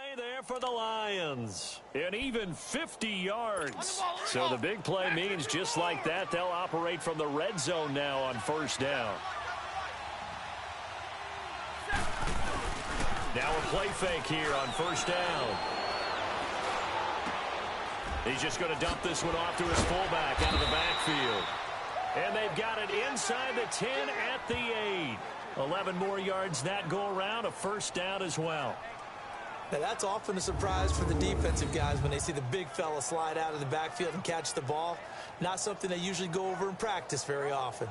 play there for the Lions. And even 50 yards. So the big play means just like that, they'll operate from the red zone now on first down. Now a play fake here on first down. He's just going to dump this one off to his fullback out of the backfield. And they've got it inside the 10 at the 8. 11 more yards that go around, a first down as well. Now that's often a surprise for the defensive guys when they see the big fella slide out of the backfield and catch the ball. Not something they usually go over in practice very often.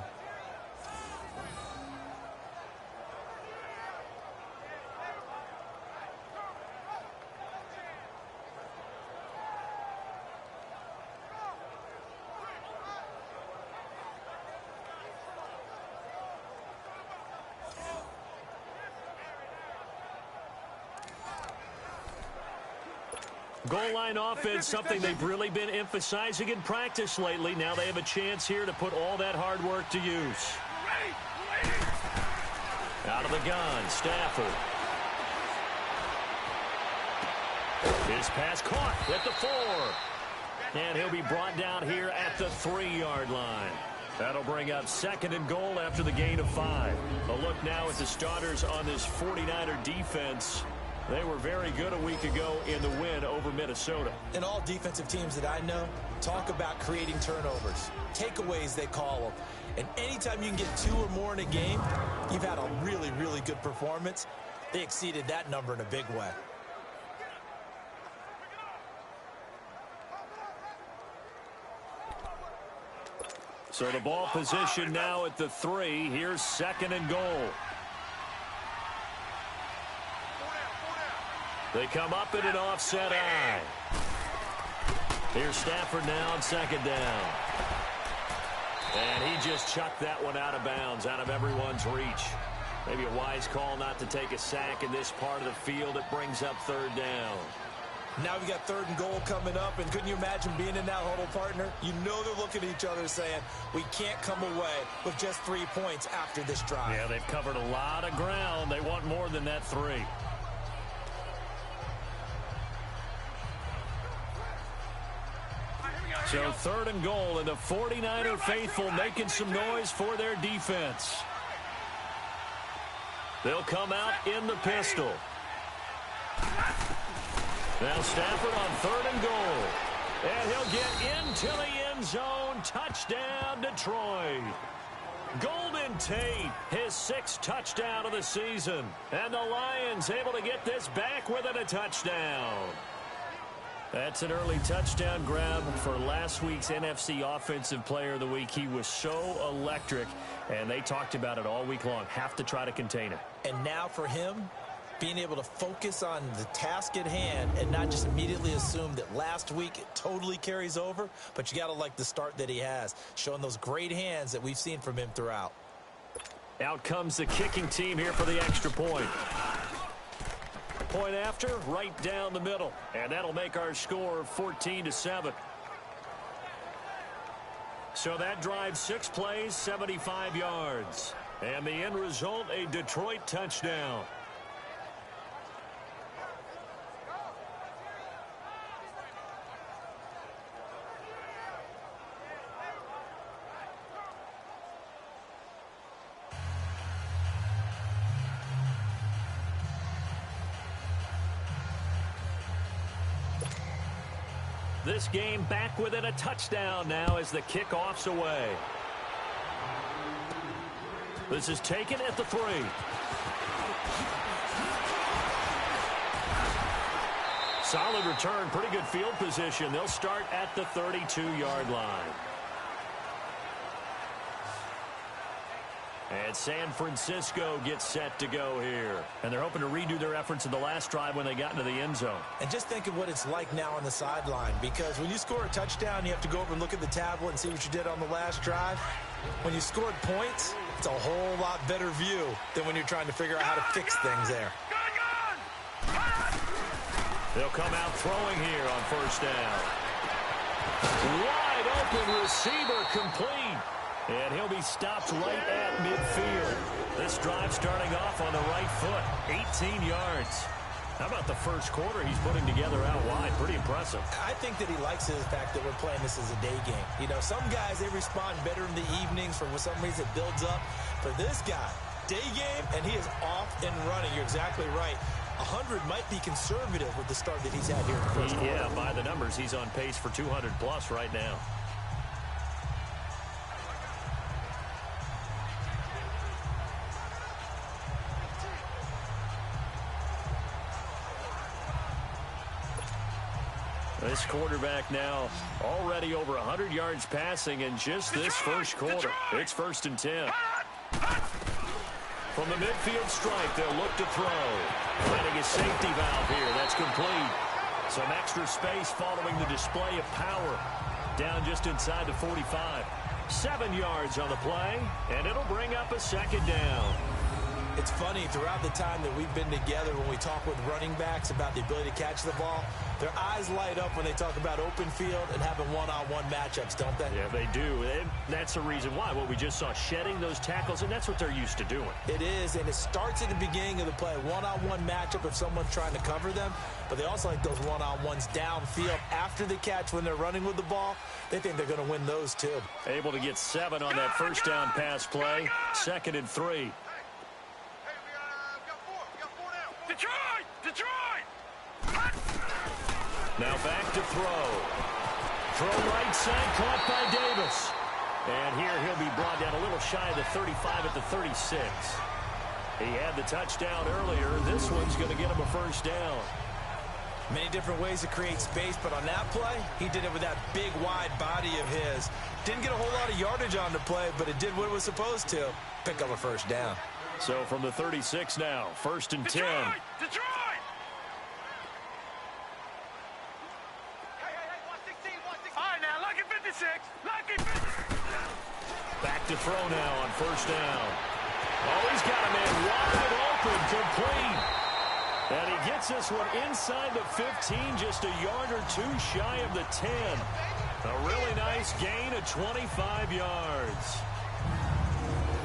Goal line offense, something they've really been emphasizing in practice lately. Now they have a chance here to put all that hard work to use. Out of the gun, Stafford. His pass caught at the 4. And he'll be brought down here at the 3-yard line. That'll bring up 2nd and goal after the gain of 5. A look now at the starters on this 49er defense. They were very good a week ago in the win over Minnesota. And all defensive teams that I know talk about creating turnovers. Takeaways, they call them. And anytime you can get 2 or more in a game, you've had a really, really good performance. They exceeded that number in a big way. So the ball position now at the 3. Here's 2nd and goal. They come up in an offset eye. Here's Stafford now on 2nd down. And he just chucked that one out of bounds, out of everyone's reach. Maybe a wise call not to take a sack in this part of the field. It brings up 3rd down. Now we got 3rd and goal coming up, and couldn't you imagine being in that huddle, partner? You know they're looking at each other saying, we can't come away with just 3 points after this drive. Yeah, they've covered a lot of ground. They want more than that 3. So 3rd and goal, and the 49er faithful making some noise for their defense. They'll come out in the pistol. Now Stafford on 3rd and goal. And he'll get into the end zone. Touchdown, Detroit. Golden Tate, his 6th touchdown of the season. And the Lions able to get this back within a touchdown. That's an early touchdown grab for last week's NFC Offensive Player of the Week. He was so electric, and they talked about it all week long. Have to try to contain him. And now for him, being able to focus on the task at hand and not just immediately assume that last week it totally carries over, but you got to like the start that he has, showing those great hands that we've seen from him throughout. Out comes the kicking team here for the extra point. Point after, right down the middle. And that'll make our score 14-7. So that drives 6 plays, 75 yards. And the end result, a Detroit touchdown. This game back within a touchdown now as the kickoff's away. This is taken at the 3. Solid return, pretty good field position. They'll start at the 32-yard line. And San Francisco gets set to go here. And they're hoping to redo their efforts in the last drive when they got into the end zone. And just think of what it's like now on the sideline, because when you score a touchdown, you have to go over and look at the tablet and see what you did on the last drive. When you scored points, it's a whole lot better view than when you're trying to figure out how to fix things there. They'll come out throwing here on first down. Wide open receiver complete. And he'll be stopped right at midfield. This drive starting off on the right foot, 18 yards. How about the first quarter he's putting together out wide? Pretty impressive. I think that he likes the fact that we're playing this as a day game. You know, some guys, they respond better in the evenings. For some reason, it builds up. For this guy, day game, and he is off and running. You're exactly right. 100 might be conservative with the start that he's had here in the first quarter. Yeah, by the numbers, he's on pace for 200-plus right now. This quarterback now already over 100 yards passing in just this first quarter. It's 1st and 10. From the midfield stripe, they'll look to throw. Finding a safety valve here. That's complete. Some extra space following the display of power. Down just inside the 45. 7 yards on the play, and it'll bring up a 2nd down. It's funny, throughout the time that we've been together, when we talk with running backs about the ability to catch the ball, their eyes light up when they talk about open field and having one-on-one matchups, don't they? Yeah, they do. And that's the reason why. What we just saw, shedding those tackles, and that's what they're used to doing. It is, and it starts at the beginning of the play. One-on-one matchup if someone's trying to cover them, but they also like those one-on-ones downfield after the catch when they're running with the ball. They think they're going to win those, too. Able to get 7 on that first down pass play. 2nd and 3. Detroit! Now back to throw. Throw right side, caught by Davis. And here he'll be brought down a little shy of the 35 at the 36. He had the touchdown earlier. This one's going to get him a first down. Many different ways to create space, but on that play, he did it with that big, wide body of his. Didn't get a whole lot of yardage on the play, but it did what it was supposed to. Pick up a first down. So from the 36 now, 1st and 10. Detroit! All right, now, lucky 56. Lucky 56. Back to throw now on 1st down. Oh, he's got a man wide open, complete. And he gets this one inside the 15, just a yard or two shy of the 10. A really nice gain of 25 yards.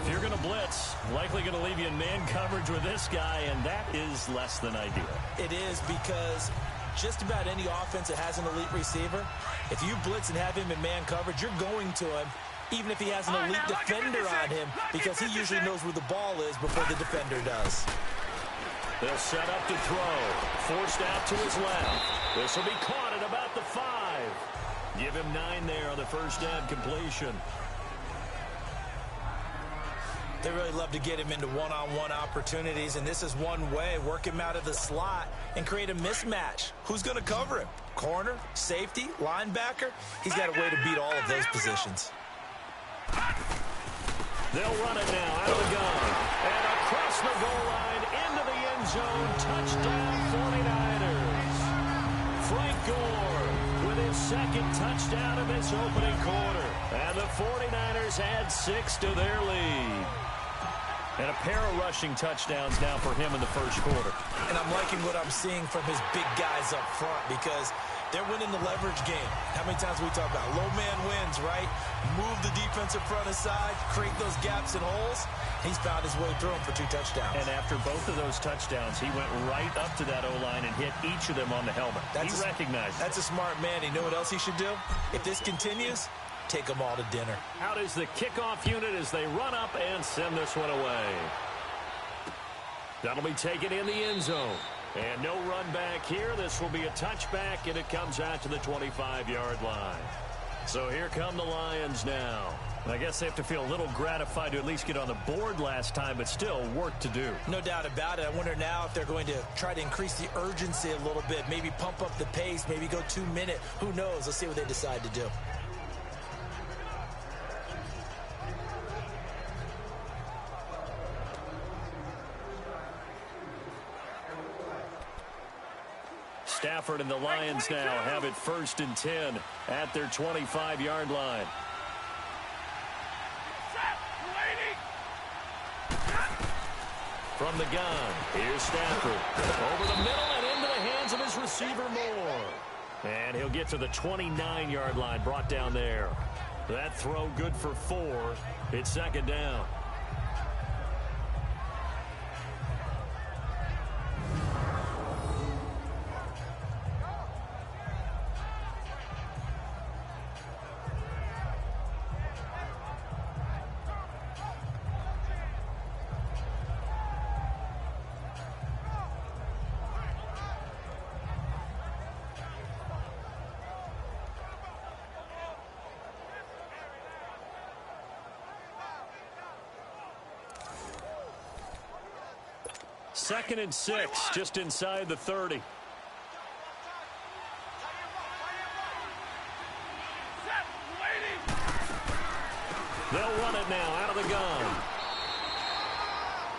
If you're going to blitz, likely going to leave you in man coverage with this guy, and that is less than ideal. It is, because just about any offense that has an elite receiver, if you blitz and have him in man coverage, you're going to him, even if he has an elite defender on him, because he usually knows where the ball is before the defender does. They'll set up to throw. Forced out to his left. This will be caught at about the 5. Give him 9 there on the first down completion. They really love to get him into one-on-one opportunities, and this is one way. Work him out of the slot and create a mismatch. Who's going to cover him? Corner, safety, linebacker? He's got a way to beat all of those positions. They'll run it now out of the gun. And across the goal line into the end zone. Touchdown 49ers. Frank Gore with his 2nd touchdown of this opening quarter. And the 49ers add 6 to their lead. And a pair of rushing touchdowns now for him in the first quarter. And I'm liking what I'm seeing from his big guys up front, because they're winning the leverage game. How many times we talk about low man wins, right? Move the defensive front aside, create those gaps and holes. He's found his way through them for 2 touchdowns. And after both of those touchdowns, he went right up to that O-line and hit each of them on the helmet. He recognized it. That's a smart man. You know what else he should do? If this continues, take them all to dinner. Out is the kickoff unit as they run up and send this one away. That'll be taken in the end zone. And no run back here. This will be a touchback, and it comes out to the 25-yard line. So here come the Lions now. I guess they have to feel a little gratified to at least get on the board last time, but still work to do. No doubt about it. I wonder now if they're going to try to increase the urgency a little bit, maybe pump up the pace, maybe go 2-minute. Who knows? Let's see what they decide to do. Stafford and the Lions now have it 1st and 10 at their 25-yard line. From the gun, here's Stafford. Over the middle and into the hands of his receiver Moore. And he'll get to the 29-yard line, brought down there. That throw good for 4. It's 2nd down. 2nd and 6, just inside the 30. They'll run it now out of the gun.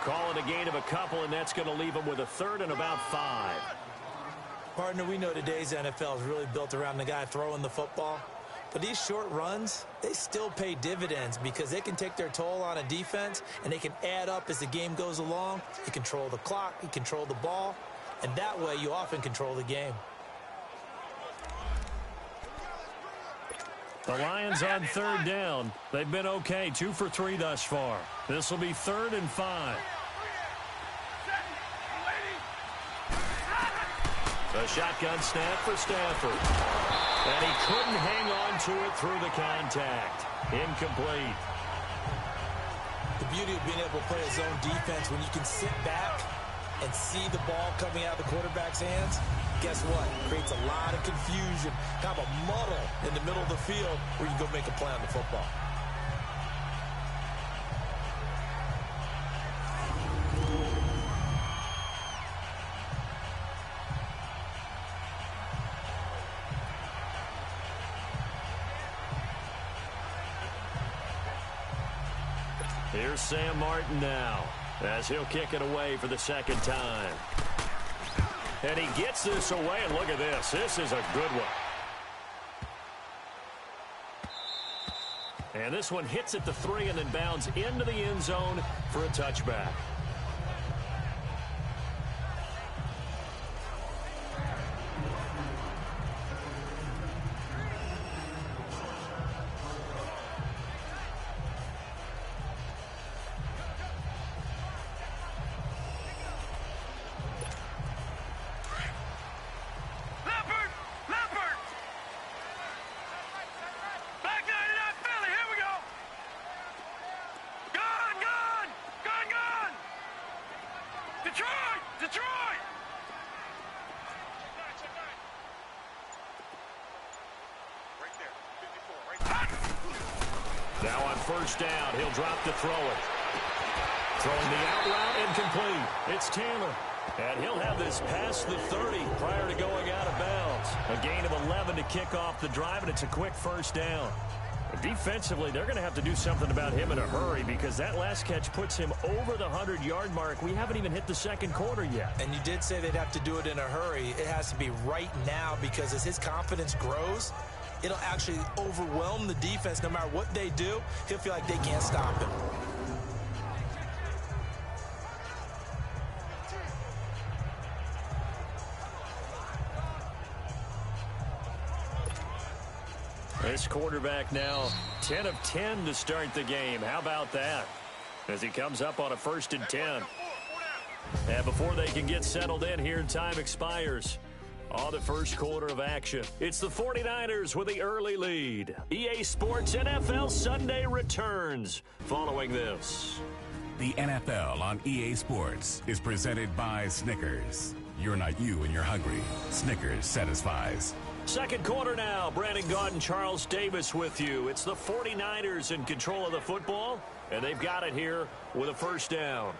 Call it a gain of a couple, and that's going to leave them with a 3rd and about 5. Partner, we know today's NFL is really built around the guy throwing the football. But these short runs, they still pay dividends because they can take their toll on a defense, and they can add up as the game goes along. You control the clock, you control the ball, and that way you often control the game. The Lions on 3rd down. They've been okay, 2 for 3 thus far. This will be 3rd and 5. A shotgun snap for Stafford. And he couldn't hang on to it through the contact. Incomplete. The beauty of being able to play a zone defense when you can sit back and see the ball coming out of the quarterback's hands, guess what? Creates a lot of confusion, kind of a muddle in the middle of the field where you can go make a play on the football. Here's Sam Martin now, as he'll kick it away for the 2nd time. And he gets this away, and look at this. This is a good one. And this one hits at the 3 and then bounds into the end zone for a touchback. Detroit! Right there, 54, right there. Now on 1st down, he'll drop to throw it. Throwing the out route, incomplete. It's Taylor. And he'll have this past the 30 prior to going out of bounds. A gain of 11 to kick off the drive, and it's a quick 1st down. Defensively, they're going to have to do something about him in a hurry because that last catch puts him over the 100-yard mark. We haven't even hit the 2nd quarter yet. And you did say they'd have to do it in a hurry. It has to be right now because as his confidence grows, it'll actually overwhelm the defense. No matter what they do, he'll feel like they can't stop him. This quarterback now 10 of 10 to start the game. How about that? As he comes up on a 1st and 10. And before they can get settled in here, time expires on the 1st quarter of action. It's the 49ers with the early lead. EA Sports NFL Sunday returns following this. The NFL on EA Sports is presented by Snickers. You're not you when you're hungry. Snickers satisfies. 2nd quarter now. Brandon Gaudin and Charles Davis with you. It's the 49ers in control of the football, and they've got it here with a 1st down.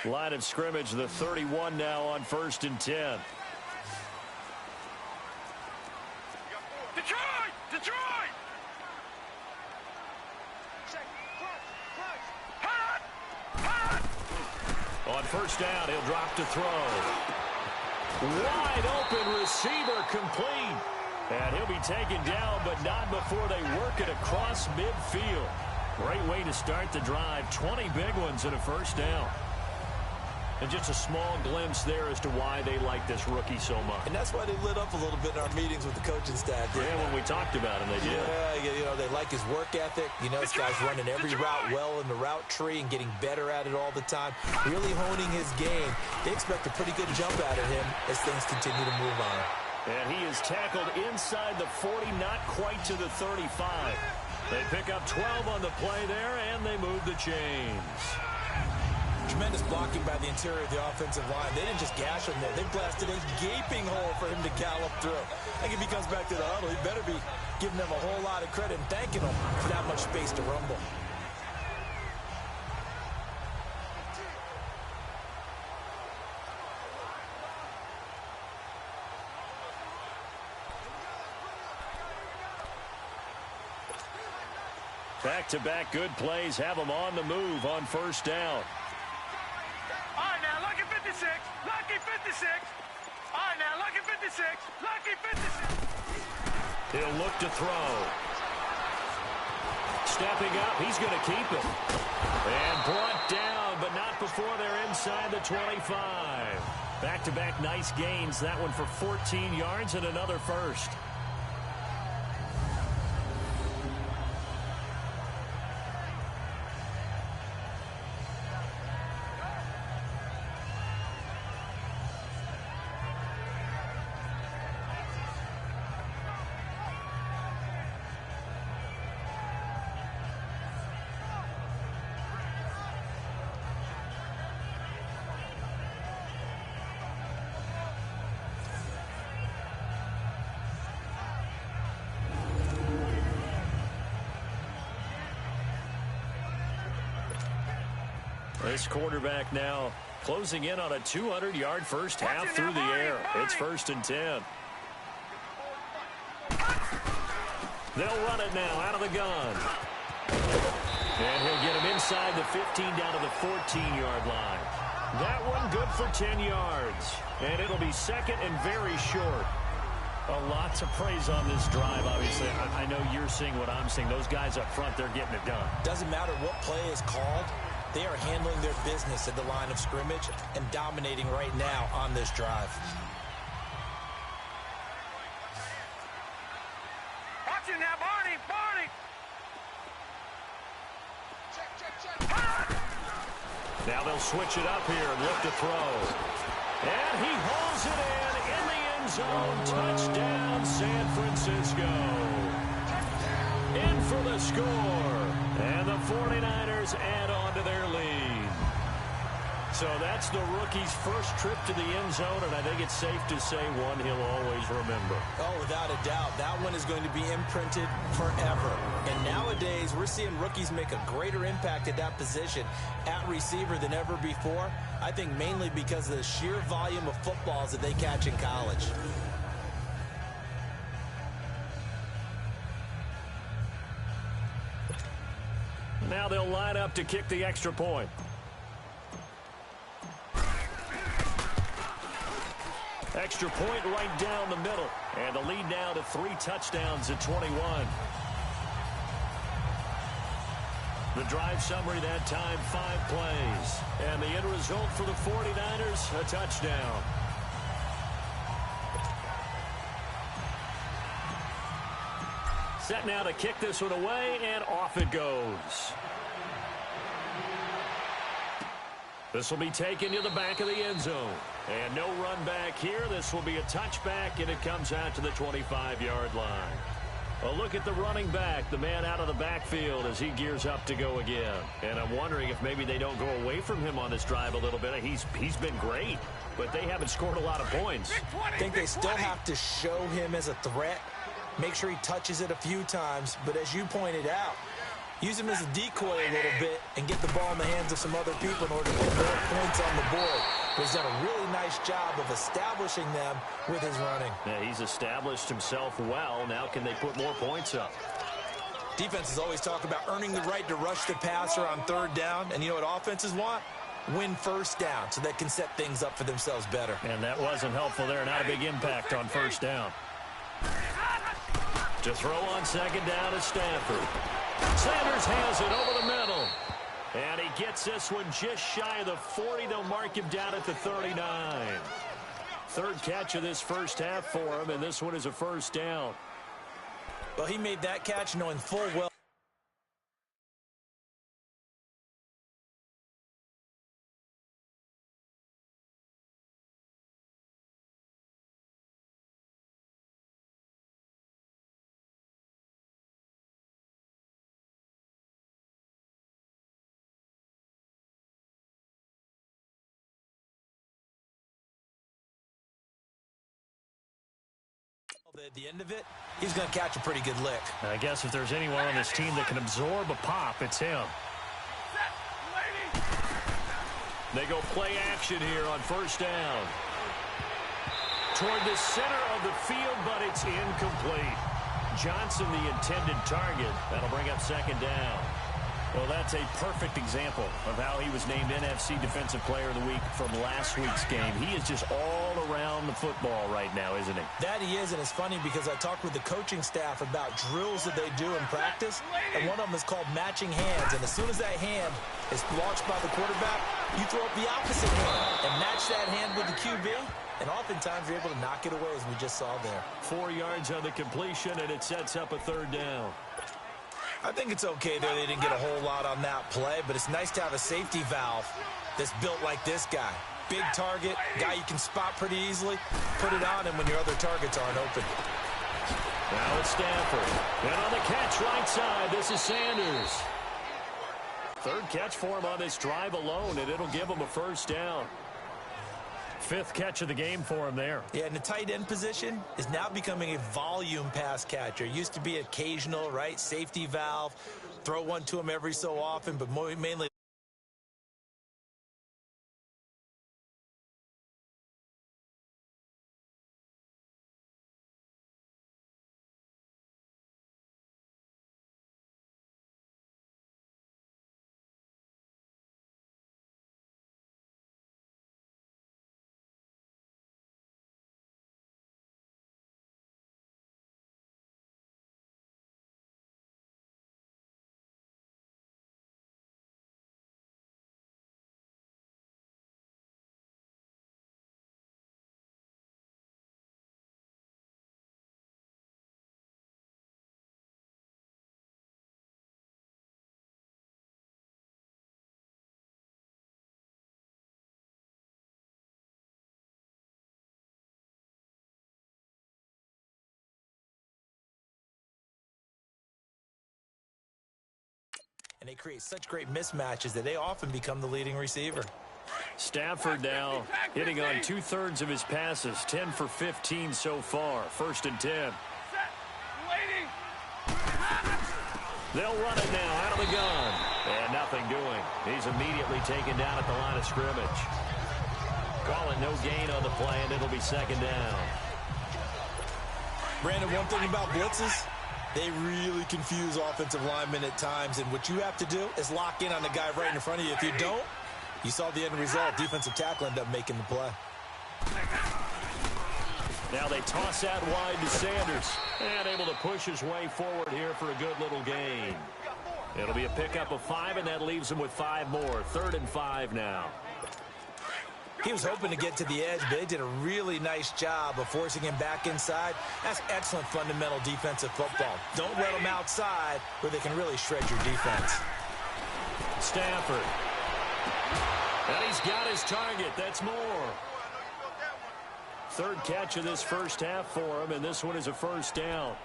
Line of scrimmage, the 31 now on 1st and 10. Detroit! Detroit! On 1st down, he'll drop to throw. Wide open receiver complete. And he'll be taken down, but not before they work it across midfield. Great way to start the drive. 20 big ones and a 1st down. And just a small glimpse there as to why they like this rookie so much. And that's why they lit up a little bit in our meetings with the coaching staff. Yeah, when we talked about him, they did. Yeah, they like his work ethic. You know, this guy's running every route well in the route tree and getting better at it all the time. Really honing his game. They expect a pretty good jump out of him as things continue to move on. And he is tackled inside the 40, not quite to the 35. They pick up 12 on the play there, and they move the chains. Tremendous blocking by the interior of the offensive line. They didn't just gash him there. They blasted a gaping hole for him to gallop through. I think if he comes back to the huddle, he better be giving them a whole lot of credit and thanking them for that much space to rumble. Back-to-back good plays have them on the move on 1st down. All right, now, lucky 56. Lucky 56. All right, now, lucky 56. Lucky 56. He'll look to throw. Stepping up, he's going to keep it. And brought down, but not before they're inside the 25. Back-to-back nice gains. That one for 14 yards and another 1st. This quarterback now closing in on a 200-yard 1st half through the air. It's 1st and 10. They'll run it now out of the gun. And he'll get him inside the 15 down to the 14-yard line. That one good for 10 yards. And it'll be 2nd and very short. A lot to praise on this drive, obviously. I know you're seeing what I'm seeing. Those guys up front, they're getting it done. Doesn't matter what play is called. They are handling their business at the line of scrimmage and dominating right now on this drive. Watch it now, Barney. Barney. Check. Now they'll switch it up here and look to throw. And he hauls it in the end zone. Touchdown, San Francisco. In for the score. And the 49ers add on to their lead. So that's the rookie's first trip to the end zone, and I think it's safe to say one he'll always remember. Oh, without a doubt. That one is going to be imprinted forever. And nowadays, we're seeing rookies make a greater impact at that position at receiver than ever before. I think mainly because of the sheer volume of footballs that they catch in college. Now they'll line up to kick the extra point. Extra point right down the middle. And the lead now to 3 touchdowns at 21. The drive summary that time, 5 plays. And the end result for the 49ers, a touchdown. Set now to kick this one away, and off it goes. This will be taken to the back of the end zone. And no run back here. This will be a touchback, and it comes out to the 25-yard line. A look at the running back, the man out of the backfield as he gears up to go again. And I'm wondering if maybe they don't go away from him on this drive a little bit. He's been great, but they haven't scored a lot of points. I think they still have to show him as a threat. Make sure he touches it a few times. But as you pointed out, Use him as a decoy a little bit and get the ball in the hands of some other people in order to get more points on the board. But he's done a really nice job of establishing them with his running. Yeah, he's established himself well. Now can they put more points up? Defenses always talk about earning the right to rush the passer on third down. And you know what offenses want? Win first down so they can set things up for themselves better. And that wasn't helpful there. Not a big impact on first down. To throw on second down is Stafford. Sanders has it over the middle. And he gets this one just shy of the 40. They'll mark him down at the 39. Third catch of this first half for him, and this one is a first down. Well, he made that catch knowing full well. At the end of it, he's going to catch a pretty good lick. I guess if there's anyone on this team that can absorb a pop, it's him. They go play action here on first down. Toward the center of the field, but it's incomplete. Johnson, the intended target. That'll bring up second down. Well, that's a perfect example of how he was named NFC Defensive Player of the Week from last week's game. He is just all around the football right now, isn't he? That he is, and it's funny because I talked with the coaching staff about drills that they do in practice, and one of them is called matching hands. And as soon as that hand is launched by the quarterback, you throw up the opposite hand and match that hand with the QB, and oftentimes you're able to knock it away, as we just saw there. 4 yards on the completion, and it sets up a third down. I think it's okay there. They didn't get a whole lot on that play, but it's nice to have a safety valve that's built like this guy. Big target, guy you can spot pretty easily. Put it on him when your other targets aren't open. Now it's Stafford. And on the catch right side, this is Sanders. Third catch for him on this drive alone, and it'll give him a first down. Fifth catch of the game for him there. Yeah, and the tight end position is now becoming a volume pass catcher. Used to be occasional, right? Safety valve. Throw one to him every so often, but mainly. And they create such great mismatches that they often become the leading receiver. Stafford now hitting on 2/3 of his passes, 10 for 15 so far. First and 10. They'll run it now out of the gun. And nothing doing. He's immediately taken down at the line of scrimmage. Call it no gain on the play, and it'll be second down. Brandon, one thing about blitzes, they really confuse offensive linemen at times, and what you have to do is lock in on the guy right in front of you. If you don't, you saw the end result. Defensive tackle ended up making the play. Now they toss out wide to Sanders, and able to push his way forward here for a good little gain. It'll be a pickup of 5, and that leaves him with 5 more. 3rd and 5 now. He was hoping to get to the edge, but they did a really nice job of forcing him back inside. That's excellent fundamental defensive football. Don't let them outside where they can really shred your defense. Stafford. And he's got his target. That's more. Third catch of this first half for him, and this one is a first down.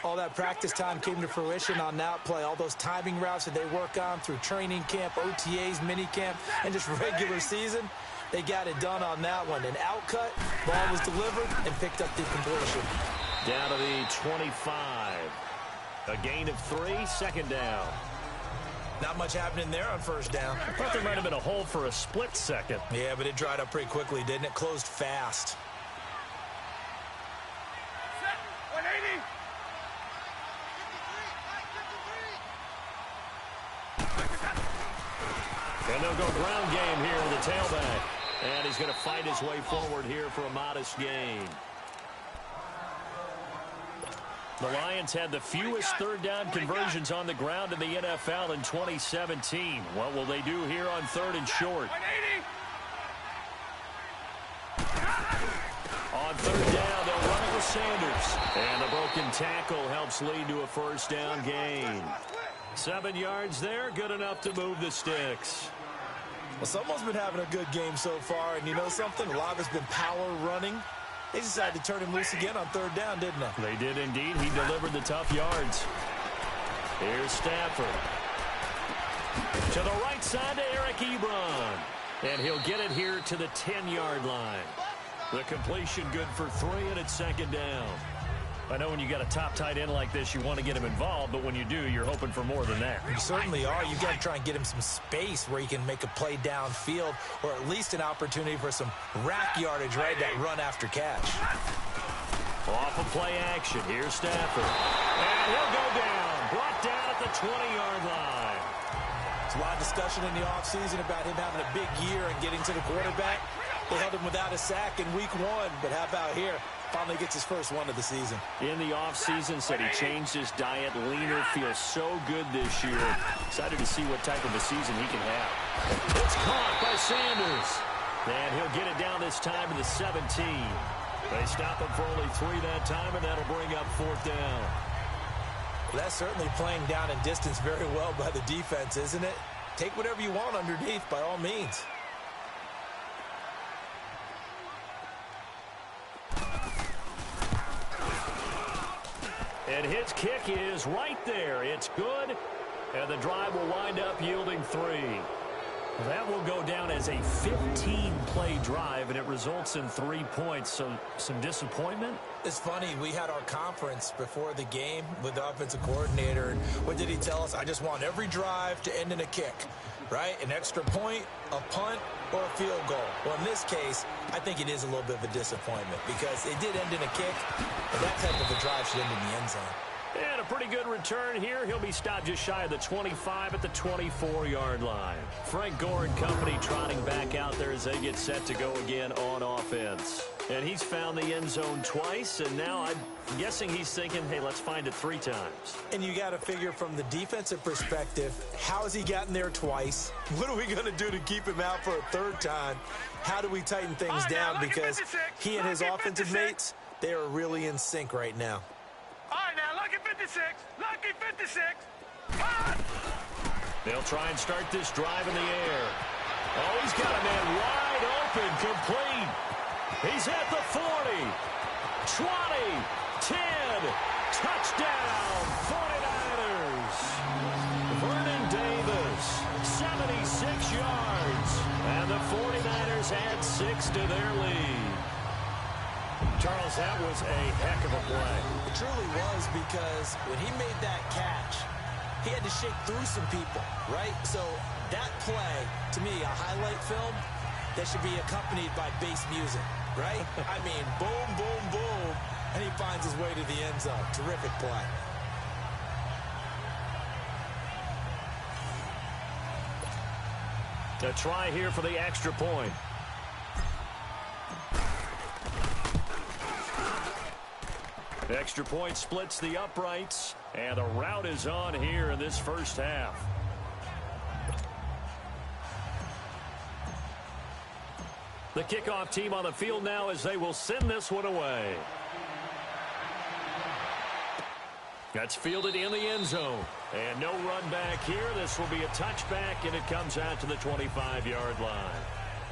All that practice time came to fruition on that play. All those timing routes that they work on through training camp, OTAs, minicamp, and just regular season, they got it done on that one. An outcut, ball was delivered, and picked up the completion. Down to the 25. A gain of 3, second down. Not much happening there on first down. I thought there might have been a hole for a split second. Yeah, but it dried up pretty quickly, didn't it? Closed fast. 180. And they'll go ground game here with the tailback. And he's going to fight his way forward here for a modest gain. The Lions had the fewest third down conversions on the ground in the NFL in 2017. What will they do here on 3rd and short? 180. On 3rd down, they'll run it with Sanders. And the broken tackle helps lead to a first down gain. 7 yards there, good enough to move the sticks. Well, someone's been having a good game so far, and you know something? A lot has been power running. They decided to turn him loose again on 3rd down, didn't they? They did indeed. He delivered the tough yards. Here's Stafford. To the right side to Eric Ebron. And he'll get it here to the 10-yard line. The completion good for 3, and it's 2nd down. I know when you got a top tight end like this, you want to get him involved, but when you do, you're hoping for more than that. You certainly are. You've got to try and get him some space where he can make a play downfield, or at least an opportunity for some rack yardage, right? That run after catch. Off of play action. Here's Stafford. And he'll go down. Brought down at the 20-yard line. There's a lot of discussion in the offseason about him having a big year and getting to the quarterback. They held him without a sack in week 1, but how about here? Finally gets his first one of the season. In the offseason, said he changed his diet, leaner, feels so good this year. Excited to see what type of a season he can have. It's caught by Sanders. And he'll get it down this time to the 17. They stop him for only 3 that time, and that'll bring up 4th down. Well, that's certainly playing down and distance very well by the defense, isn't it? Take whatever you want underneath, by all means. And his kick is right there. It's good. And the drive will wind up yielding 3. That will go down as a 15-play drive, and it results in 3 points. So some disappointment. It's funny. We had our conference before the game with the offensive coordinator. And what did he tell us? I just want every drive to end in a kick, right? An extra point, a punt, or a field goal. Well, in this case, I think it is a little bit of a disappointment because it did end in a kick, and that type of a drive should end in the end zone. And a pretty good return here. He'll be stopped just shy of the 25 at the 24-yard line. Frank Gore and company trotting back out there as they get set to go again on offense. And he's found the end zone twice, and now I'm guessing he's thinking, hey, let's find it 3 times. And you got to figure from the defensive perspective, how has he gotten there twice? What are we going to do to keep him out for a 3rd time? How do we tighten things down? Because he and his offensive mates, they are really in sync right now. All right, now, lucky 56. Lucky 56. They'll try and start this drive in the air. Oh, he's got a man wide open, complete. He's at the 40, 20, 10, touchdown, 49ers. Vernon Davis, 76 yards, and the 49ers add 6 to their lead. Charles, that was a heck of a play. It truly was, because when he made that catch, he had to shake through some people, right? So that play, to me, a highlight film that should be accompanied by bass music, right? I mean, boom, boom, boom, and he finds his way to the end zone. Terrific play. A try here for the extra point. The extra point splits the uprights, and the route is on here in this first half. The kickoff team on the field now as they will send this one away. That's fielded in the end zone. And no run back here. This will be a touchback, and it comes out to the 25-yard line.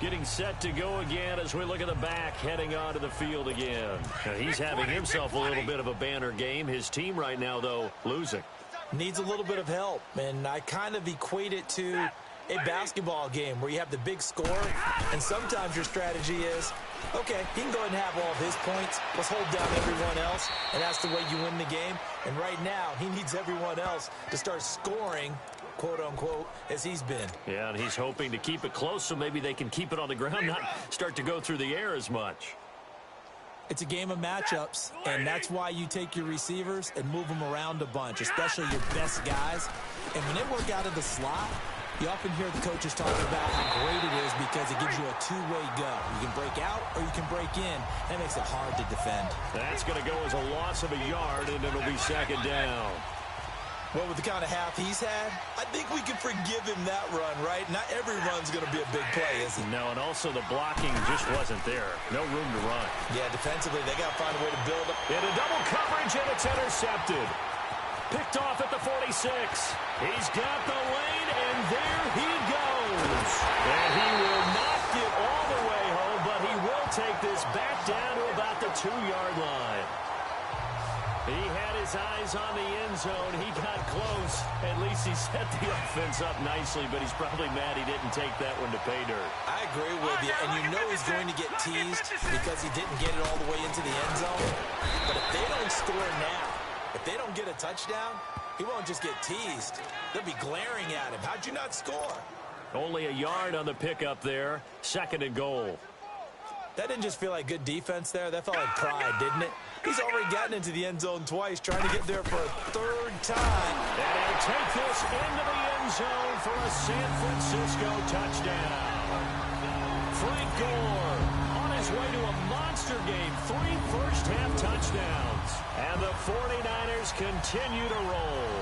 Getting set to go again as we look at the back heading onto the field again. Now, he's having himself a little bit of a banner game. His team right now, though, losing. Needs a little bit of help, and I kind of equate it to a basketball game where you have the big score, and sometimes your strategy is, okay, he can go ahead and have all of his points. Let's hold down everyone else, and that's the way you win the game. And right now, he needs everyone else to start scoring, quote-unquote, as he's been. Yeah, and he's hoping to keep it close so maybe they can keep it on the ground, not start to go through the air as much. It's a game of matchups, and that's why you take your receivers and move them around a bunch, especially your best guys. And when they work out of the slot, you often hear the coaches talking about how great it is because it gives you a two-way go. You can break out or you can break in. That makes it hard to defend. That's going to go as a loss of a yard, and it'll be second down. Well, with the kind of half he's had, I think we can forgive him that run, right? Not every run's going to be a big play, is it? No, and also the blocking just wasn't there. No room to run. Yeah, defensively, they got to find a way to build up. Into double coverage, and it's intercepted. Picked off at the 46. He's got the lane, and there he goes. And he will not get all the way home, but he will take this back down to about the 2-yard line. He had his eyes on the end zone. He got close. At least he set the offense up nicely, but he's probably mad he didn't take that one to pay dirt. I agree with you, and you know he's going to get teased because he didn't get it all the way into the end zone. But if they don't score now, if they don't get a touchdown, he won't just get teased. They'll be glaring at him. How'd you not score? Only a yard on the pickup there. Second and goal. That didn't just feel like good defense there. That felt like pride, didn't it? He's already gotten into the end zone twice, trying to get there for a third time. And he'll take this into the end zone for a San Francisco touchdown. Frank Gore on his way to a monster game. 3 first-half touchdowns. And the 49ers continue to roll.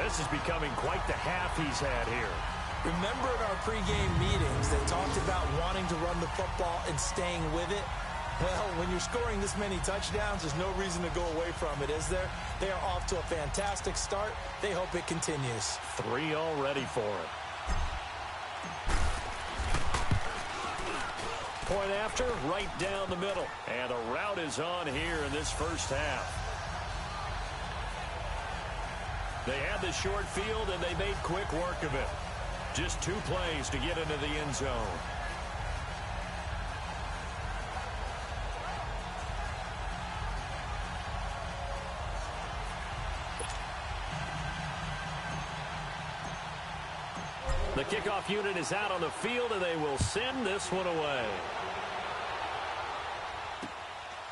This is becoming quite the half he's had here. Remember in our pregame meetings, they talked about wanting to run the football and staying with it? Well, when you're scoring this many touchdowns, there's no reason to go away from it, is there? They are off to a fantastic start. They hope it continues. 3 already for it. Point after, right down the middle. And the route is on here in this first half. They had the short field, and they made quick work of it. Just 2 plays to get into the end zone. The kickoff unit is out on the field, and they will send this one away.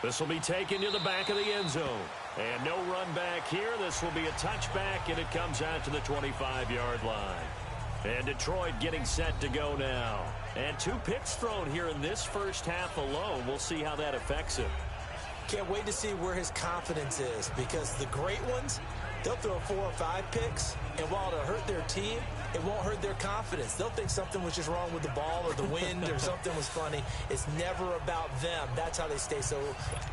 This will be taken to the back of the end zone. And no run back here. This will be a touchback, and it comes out to the 25-yard line. And Detroit getting set to go now. And 2 picks thrown here in this first half alone. We'll see how that affects him. Can't wait to see where his confidence is, because the great ones, they'll throw 4 or 5 picks, and while it'll hurt their team, it won't hurt their confidence. They'll think something was just wrong with the ball or the wind or something was funny. It's never about them. That's how they stay so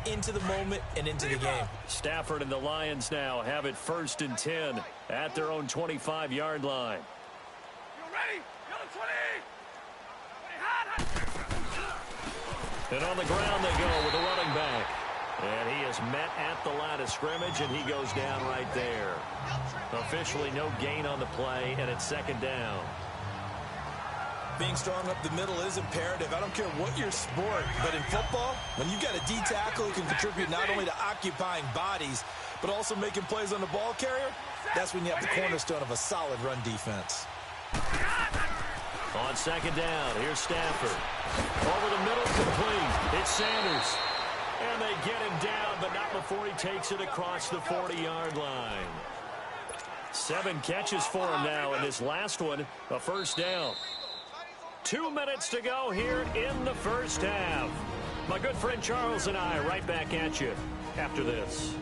into the moment and into the game. Stafford and the Lions now have it 1st and 10 at their own 25-yard line. Ready? Yellow 20! And on the ground they go with the running back. And he is met at the line of scrimmage, and he goes down right there. Officially no gain on the play, and it's 2nd down. Being strong up the middle is imperative. I don't care what your sport, but in football, when you've got a D tackle who can contribute not only to occupying bodies, but also making plays on the ball carrier, that's when you have the cornerstone of a solid run defense. On 2nd down, here's Stafford. Over the middle, complete. It's Sanders. And they get him down, but not before he takes it across the 40-yard line. 7 catches for him now, and this last one, a first down. 2 minutes to go here in the first half. My good friend Charles and I right back at you after this.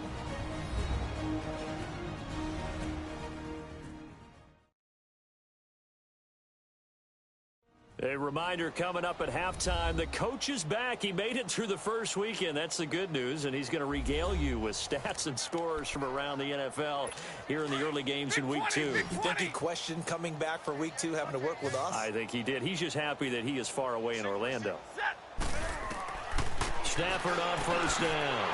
A reminder coming up at halftime, the coach is back. He made it through the first weekend. That's the good news, and he's going to regale you with stats and scores from around the NFL here in the early games in Week 2. You think he questioned coming back for Week 2, having to work with us? I think he did. He's just happy that he is far away in Orlando. Stafford on 1st down.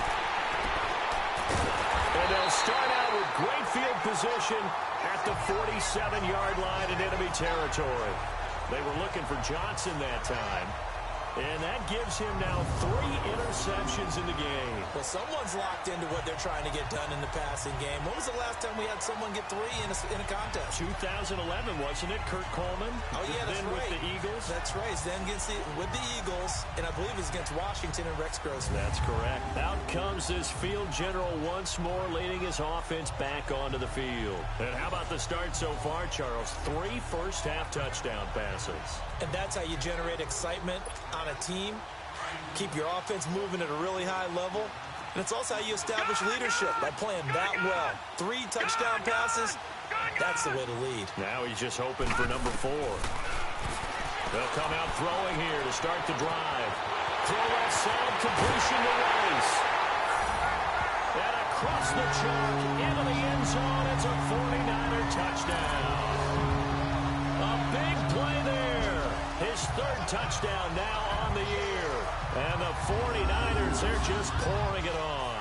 And they'll start out with great field position at the 47-yard line in enemy territory. They were looking for Johnson that time. And that gives him now 3 interceptions in the game. Well, someone's locked into what they're trying to get done in the passing game. When was the last time we had someone get 3 in a contest? 2011, wasn't it? Kurt Coleman? Oh, yeah, that's then right. with the Eagles? That's right. Then with the Eagles, and I believe it's against Washington and Rex Grossman. That's correct. Out comes this field general once more, leading his offense back onto the field. And how about the start so far, Charles? 3 first-half touchdown passes. And that's how you generate excitement on a team, keep your offense moving at a really high level, and it's also how you establish leadership by playing that well. 3 touchdown passes, that's the way to lead. Now he's just hoping for number 4. They'll come out throwing here to start the drive. Throw that side, completion to Rice. And across the chalk into the end zone, it's a 49er touchdown. A big play there. His 3rd touchdown now on the year. And the 49ers, they're just pouring it on.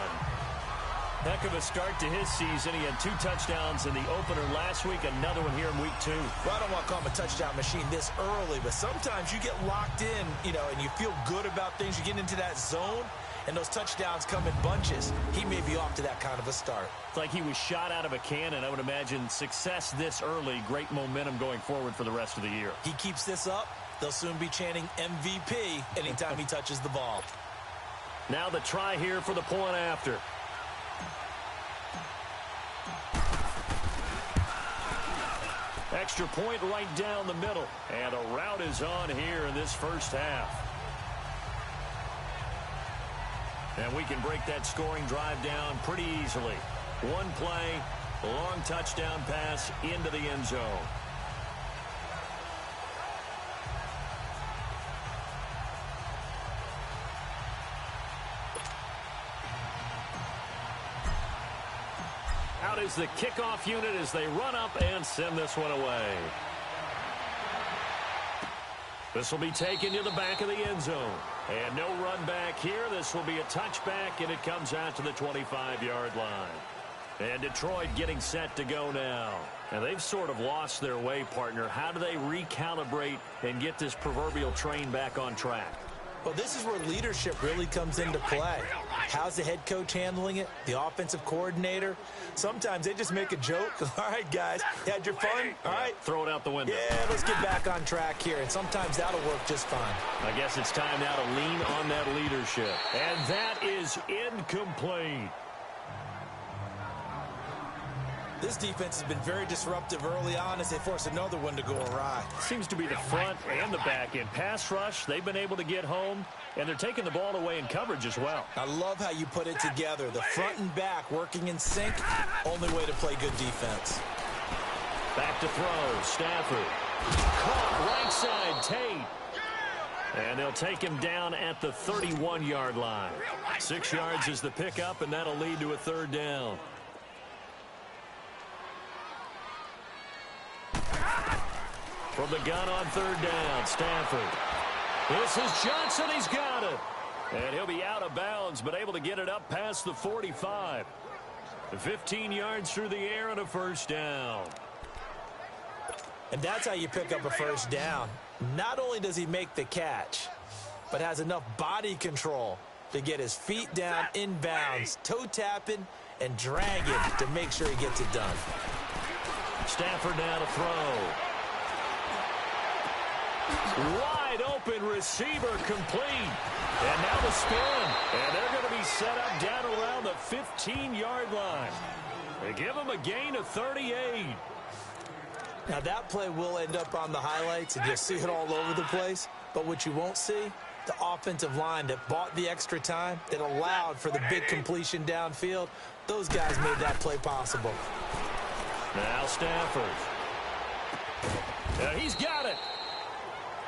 Heck of a start to his season. He had 2 touchdowns in the opener last week, another one here in week 2. Well, I don't want to call him a touchdown machine this early, but sometimes you get locked in, and you feel good about things. You get into that zone, and those touchdowns come in bunches. He may be off to that kind of a start. It's like he was shot out of a cannon. I would imagine success this early, great momentum going forward for the rest of the year. He keeps this up, they'll soon be chanting MVP anytime he touches the ball. Now the try here for the point after. Extra point right down the middle. And a rout is on here in this first half. And we can break that scoring drive down pretty easily. 1 play, long touchdown pass into the end zone. Out is the kickoff unit as they run up and send this one away. This will be taken to the back of the end zone. And no run back here. This will be a touchback, and it comes out to the 25-yard line. And Detroit getting set to go now. And they've sort of lost their way, partner. How do they recalibrate and get this proverbial train back on track? Well, this is where leadership really comes into play. How's the head coach handling it? The offensive coordinator? Sometimes they just make a joke. All right, guys, you had your fun? All right. Throw it out the window. Yeah, let's get back on track here. And sometimes that'll work just fine. I guess it's time now to lean on that leadership. And that is incomplete. This defense has been very disruptive early on as they force another one to go awry. Seems to be the front and the back end. Pass rush, they've been able to get home, and they're taking the ball away in coverage as well. I love how you put it together. The front and back working in sync. Only way to play good defense. Back to throw. Stafford. Caught right side. Tate. And they'll take him down at the 31-yard line. 6 yards is the pickup, and that'll lead to a 3rd down. From the gun on 3rd down, Stafford. This is Johnson. He's got it. And he'll be out of bounds, but able to get it up past the 45. 15 yards through the air and a 1st down. And that's how you pick up a 1st down. Not only does he make the catch, but has enough body control to get his feet down inbounds, toe tapping, and dragging to make sure he gets it done. Stafford now to throw. Wide open receiver complete. And now the spin. And they're going to be set up down around the 15-yard line. They give him a gain of 38. Now that play will end up on the highlights, and you'll see it all over the place. But what you won't see, the offensive line that bought the extra time, that allowed for the big completion downfield, those guys made that play possible. Now Stafford. He's got it.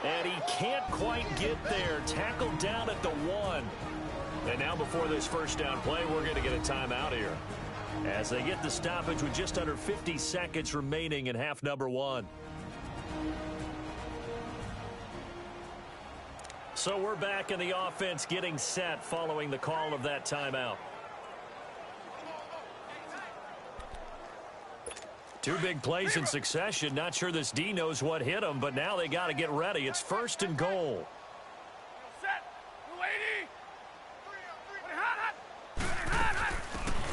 And he can't quite get there. Tackled down at the 1. And now before this 1st down play, we're going to get a timeout here, as they get the stoppage with just under 50 seconds remaining in half number 1. So we're back in the offense getting set following the call of that timeout. Two big plays in succession. Not sure this D knows what hit him, but now they got to get ready. It's 1st and goal. Set. 280.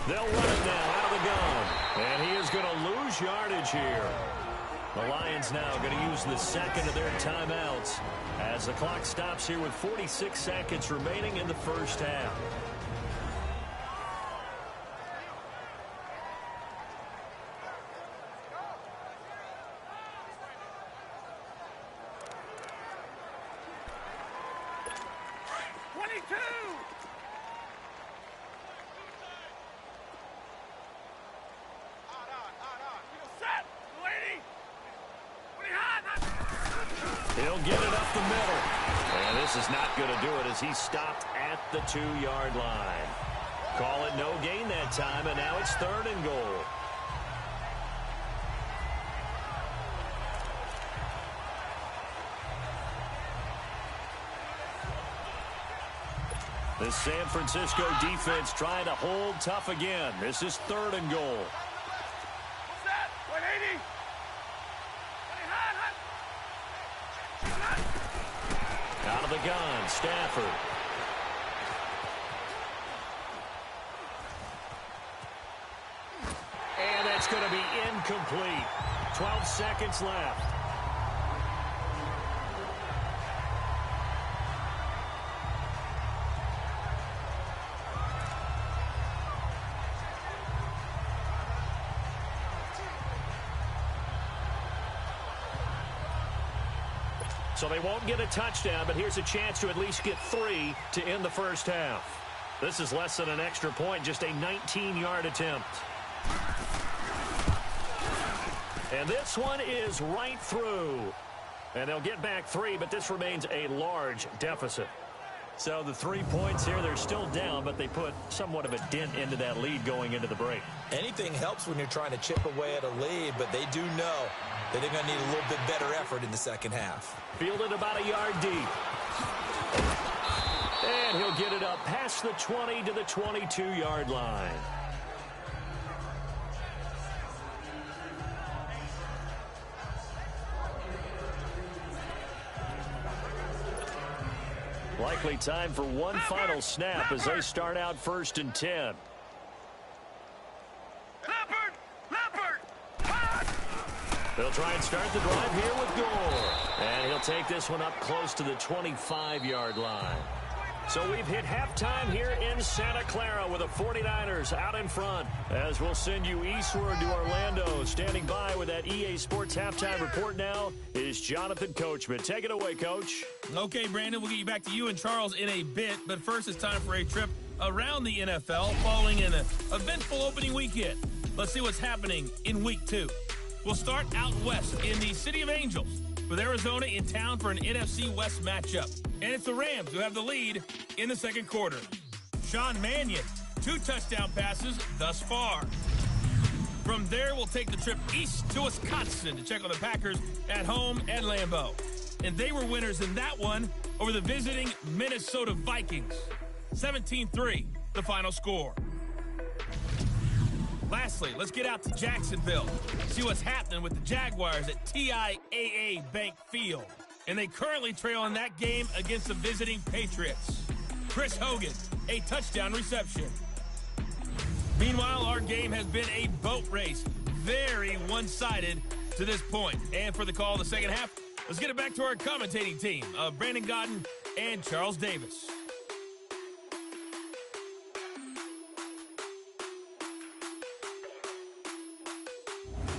They'll run it now out of the gun. And he is going to lose yardage here. The Lions now going to use the second of their timeouts as the clock stops here with 46 seconds remaining in the first half. He'll get it up the middle. And this is not going to do it as he stopped at the 2-yard line. Call it no gain that time, and now it's 3rd and goal. The San Francisco defense trying to hold tough again. This is 3rd and goal. Set. 180. Out of the gun, Stafford. And that's going to be incomplete. 12 seconds left. So they won't get a touchdown, but here's a chance to at least get 3 to end the first half. This is less than an extra point, just a 19-yard attempt. And this one is right through. And they'll get back 3, but this remains a large deficit. So the 3 points here, they're still down, but they put somewhat of a dent into that lead going into the break. Anything helps when you're trying to chip away at a lead, but they do know that they're going to need a little bit better effort in the second half. Fielded about a yard deep. And he'll get it up past the 20 to the 22-yard line. Likely time for one final snap as they start out 1st and 10. They'll try and start the drive here with Gore. And he'll take this one up close to the 25-yard line. So we've hit halftime here in Santa Clara with the 49ers out in front. As we'll send you eastward to Orlando. Standing by with that EA Sports halftime report now is Jonathan Coachman. Take it away, Coach. Okay, Brandon, we'll get you back to you and Charles in a bit. But first, it's time for a trip around the NFL following an eventful opening weekend. Let's see what's happening in Week 2. We'll start out west in the City of Angels with Arizona in town for an NFC West matchup. And it's the Rams who have the lead in the second quarter. Sean Mannion, 2 touchdown passes thus far. From there, we'll take the trip east to Wisconsin to check on the Packers at home at Lambeau. And they were winners in that one over the visiting Minnesota Vikings. 17-3, the final score. Lastly, let's get out to Jacksonville, see what's happening with the Jaguars at TIAA Bank Field. And they currently trail in that game against the visiting Patriots. Chris Hogan, a touchdown reception. Meanwhile, our game has been a boat race, very one-sided to this point. And for the call of the second half, let's get it back to our commentating team of Brandon Godden and Charles Davis.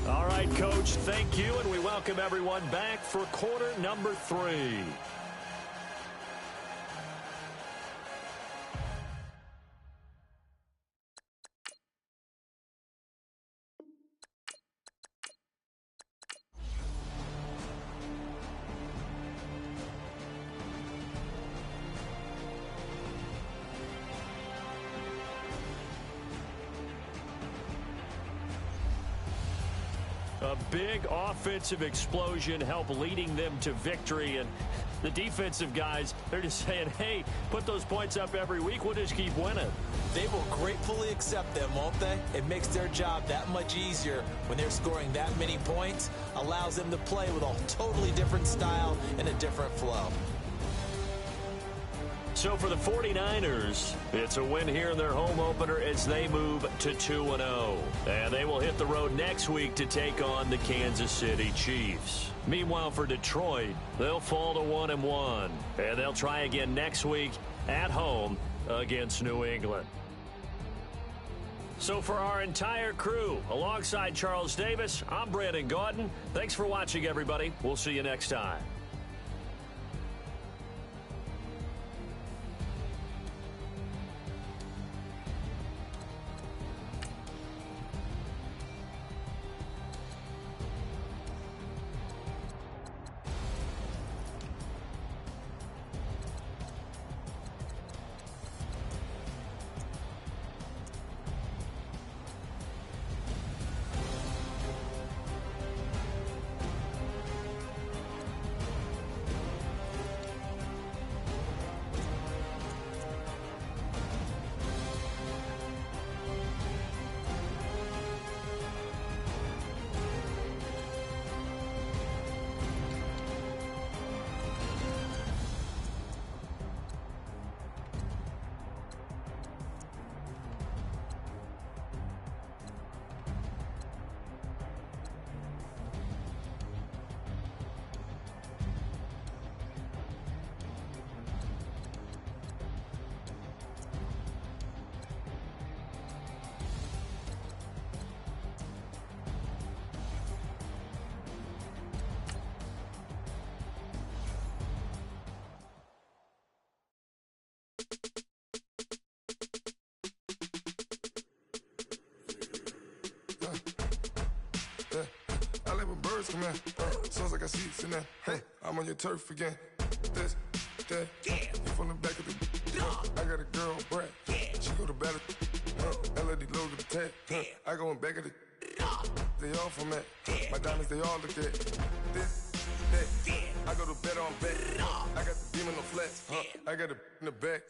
All right, Coach, thank you, and we welcome everyone back for quarter number 3. A big offensive explosion helped leading them to victory, and The defensive guys, they're just saying, hey, put those points up every week. We'll just keep winning. They will gratefully accept them, won't they? It makes their job that much easier when they're scoring that many points. Allows them to play with a totally different style and a different flow. So for the 49ers, it's a win here in their home opener as they move to 2-0. And they will hit the road next week to take on the Kansas City Chiefs. Meanwhile, for Detroit, they'll fall to 1-1. And they'll try again next week at home against New England. So for our entire crew, alongside Charles Davis, I'm Brandon Gaudin. Thanks for watching, everybody. We'll see you next time. I let my birds come in. Sounds like I see seats in there. Hey, I'm on your turf again. This, that, you from the back of the. I got a girl, Brad. She go to battle. LED logo the tag. I go in back of the. They all from that. My diamonds, they all look at. This, that. I go to bed on back. I got the beam in the flats. I got it in the back.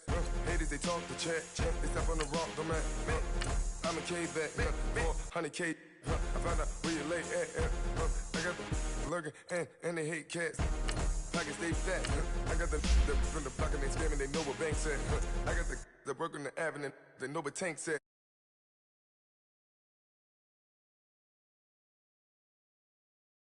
Haters, they talk the chat. They step on the rock, the man. I'm a K-back. 400K. I found out where you lay at. I got the lurking and they hate cats. Pockets stay fat. I got the from the block and they screaming, they know what banks at. I got the work on the avenue, they know what tanks at.